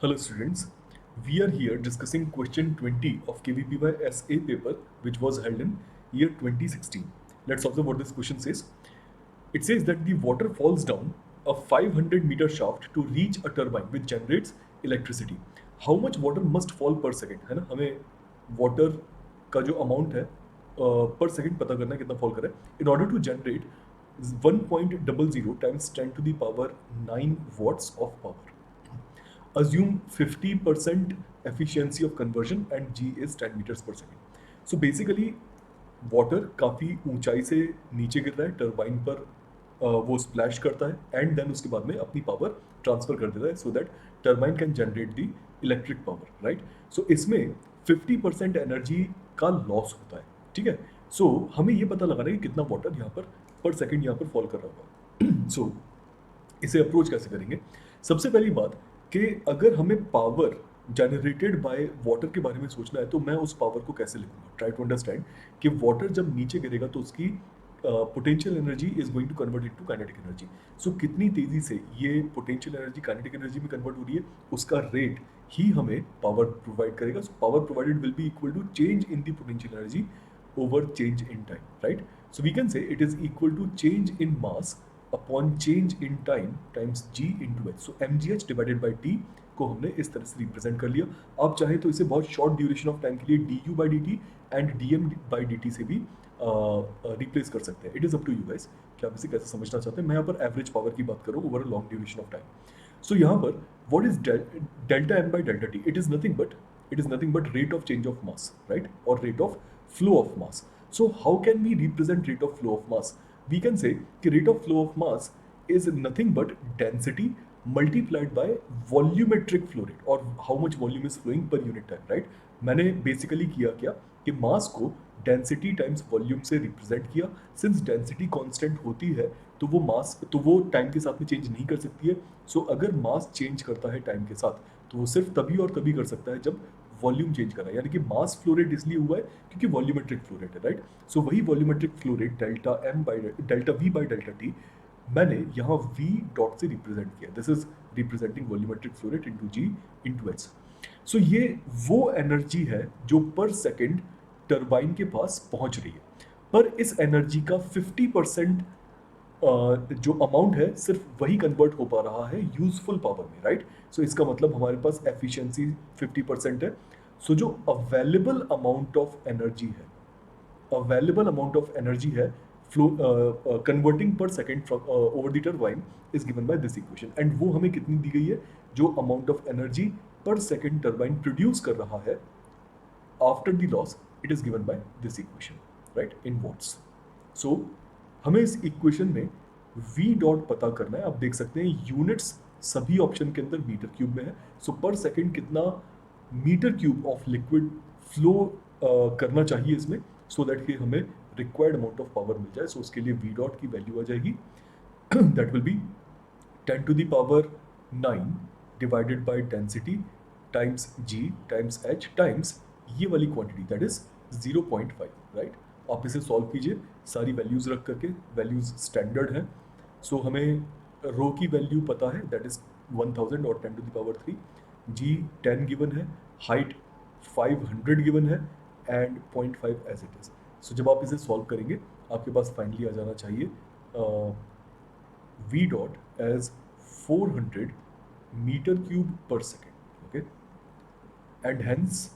Hello students, we are here discussing question 20 of KVPY SA paper which was held in year 2016. Let's observe what this question says. It says that the water falls down a 500-meter shaft to reach a turbine which generates electricity. How much water must fall per second? है ना, हमें water का जो amount है per second पता करना है कितना fall कर रहा है. In order to generate 1.00 times 10 to the power 9 watts of power. Assume 50% efficiency of conversion and G is 10 meters per second. So basically water काफ़ी ऊंचाई से नीचे गिर रहा है, टर्बाइन पर वो स्प्लैश करता है एंड देन उसके बाद में अपनी पावर ट्रांसफर कर देता है so that turbine can generate the electric power, right. So इसमें 50% एनर्जी का लॉस होता है, ठीक है. सो हमें ये पता लगाना है कि कितना वाटर यहाँ पर सेकेंड यहाँ पर फॉल कर रहा होगा. सो इसे अप्रोच कैसे करेंगे? सबसे पहली बात कि अगर हमें पावर जनरेटेड बाय वाटर के बारे में सोचना है तो मैं उस पावर को कैसे लिखूंगा. ट्राई टू अंडरस्टैंड कि वाटर जब नीचे गिरेगा तो उसकी potential energy is going to convert into kinetic energy. So कितनी तेजी से ये पोटेंशियल एनर्जी काइनेटिक एनर्जी में कन्वर्ट हो रही है उसका रेट ही हमें पावर प्रोवाइड करेगा. So power provided will be equal to change in the potential energy over change in time, right? So we can say it is equal to change in mass upon change in time times g into h. So mgh divided by t को हमने इस तरह से represent कर लिया. आप चाहे तो इसे बहुत शॉर्ट ड्यूरेशन ऑफ टाइम के लिए du by dt and dm by dt से भी रिप्लेस कर सकते हैं. It is up to you guys कि आप इसे कैसे समझना चाहते हैं. मैं यहाँ पर एवरेज पावर की बात करूँ over a long duration of time. So यहाँ पर what is delta m by delta t? It is nothing but rate of change of mass, right? Or rate of flow of mass. So how can we represent rate of flow of mass? We can say कि rate of flow of mass is nothing but density multiplied by volumetric flow rate or how much volume is flowing per unit time, right? मैंने basically किया क्या कि mass को density times volume से represent किया. Since density constant होती है तो वो mass तो वो time के साथ में change नहीं कर सकती है. So अगर mass change करता है time के साथ तो वो सिर्फ तभी और तभी कर सकता है जब वॉल्यूम चेंज करा. यानी कि मास फ्लो रेट इसलिए हुआ है क्योंकि वॉल्यूमेट्रिक फ्लो रेट है, राइट. सो वही volumetric flow rate delta V by delta T मैंने यहाँ वी डॉट से रिप्रेजेंट किया. This is representing volumetric flow rate into G into H. So ये वो एनर्जी है जो पर सेकेंड टर्बाइन के पास पहुंच रही है. पर इस एनर्जी का 50% जो अमाउंट है सिर्फ वही कन्वर्ट हो पा रहा है यूजफुल पावर में, राइट. सो इसका मतलब हमारे पास एफिशिएंसी 50% है. सो जो अवेलेबल अमाउंट ऑफ एनर्जी है flow converting per second from over the turbine is given by this equation. And वो हमें कितनी दी गई है? जो amount of energy per second turbine produce कर रहा है after the loss it is given by this equation, right, in watts. So हमें इस इक्वेशन में v डॉट पता करना है. आप देख सकते हैं यूनिट्स सभी ऑप्शन के अंदर मीटर क्यूब में है. सो पर सेकेंड कितना meter cube of liquid flow करना चाहिए इसमें सो दैट कि हमें रिक्वायर्ड अमाउंट ऑफ पावर मिल जाए. सो उसके लिए v डॉट की वैल्यू आ जाएगी that will be 10 to the power 9 divided by density times g times h times ये वाली क्वांटिटी दैट इज 0.5, राइट. आप इसे सॉल्व कीजिए सारी वैल्यूज रख करके. वैल्यूज स्टैंडर्ड है. सो हमें रो की वैल्यू पता है दैट इज 1000 और 10 to the power 3. G 10 given है, हाइट 500 गिवन है and 0.5 as it is. So जब आप इसे सॉल्व करेंगे आपके पास फाइनली आ जाना चाहिए v dot as 400 metre cube per second, okay. And hence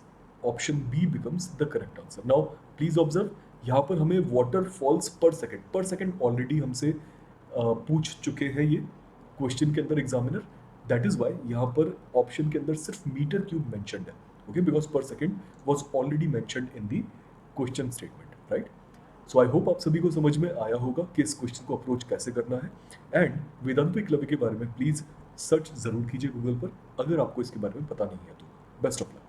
option B becomes the correct answer. Now please observe यहाँ पर हमें water falls per second already हमसे पूछ चुके हैं ये क्वेश्चन के अंदर एग्जामिनर. दैट इज वाई यहाँ पर ऑप्शन के अंदर सिर्फ मीटर क्यूब मेंशन्ड है, ओके, बिकॉज पर second was already mentioned in the question statement, right. So I hope आप सभी को समझ में आया होगा कि इस क्वेश्चन को अप्रोच कैसे करना है. एंड वेदांतु एकलव्य के बारे में प्लीज सर्च जरूर कीजिए गूगल पर अगर आपको इसके बारे में पता नहीं है तो. Best of luck.